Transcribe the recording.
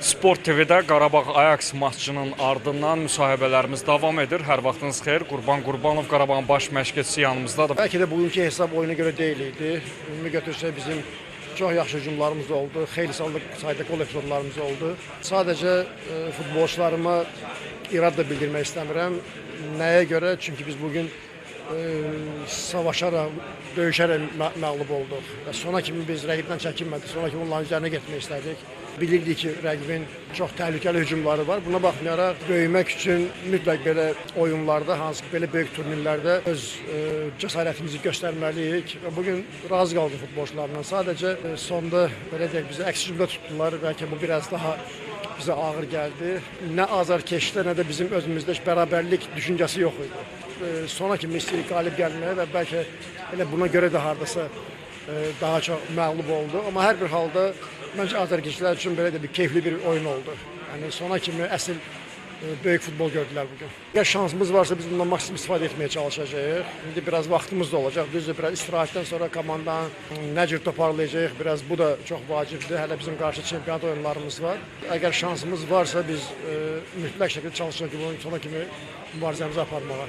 Sport TV-də Qarabağ Ayaks maçının ardından müsahibələrimiz davam edir. Hər vaxtınız xeyir. Qurban Qurbanov Qarabağın baş məşqçisi yanımızdadır. Bəlkə də bugünkü hesab oyuna görə deyil idi. Ümumi götürsək bizim çox yaxşı hücumlarımız oldu. Xeyli sayda gol epizodlarımız oldu. Sadəcə futbolçularıma irad da bildirmək istəmirəm. Nəyə görə? Çünki biz bugün savaşaraq, döyüşərək məğlub olduq. Və sona kimi biz rəqibdən çəkinmədik. Sona kimi onların üzərinə getmək istədik. Bilirdik ki, rəqibin çox təhlükəli hücumları var. Buna baxmayaraq böyümək üçün mütləq belə oyunlarda, hansı ki, belə böyük turnirlərdə öz cəsarətimizi göstərməliyik. Və bugün razı qaldıq futbolçularla. Sadəcə sonda belə deyək, bizi əks hücumda tutdular. Bəlkə bu biraz daha bizə ağır gəldi. Nə azarkeşdə, nə də bizim özümüzdə bərabərlik düşüncəsi yox idi. Sona kimi istəyirik qalib gəlməyə və bəlkə elə buna görə də hardasa daha çox məğlub oldu. Amma hər bir halda məncə azarkeşlər üçün belə də bir keyfli bir oyun oldu. Yəni sona kimi əsl böyük futbol gördülər bugün. Əgər şansımız varsa biz bundan maksimum istifadə etməyə çalışacağıq. İndi biraz vaxtımız da olacaq. Düzdür, biraz istirahətdən sonra komandanı nə cür toparlayacağıq, biraz bu da çox vacibdir. Hələ bizim qarşı çempionat oyunlarımız var. Əgər şansımız varsa biz mütləq şəkildə çalışacağıq ki, bunun sona kimi mübarizəmizi aparmağa.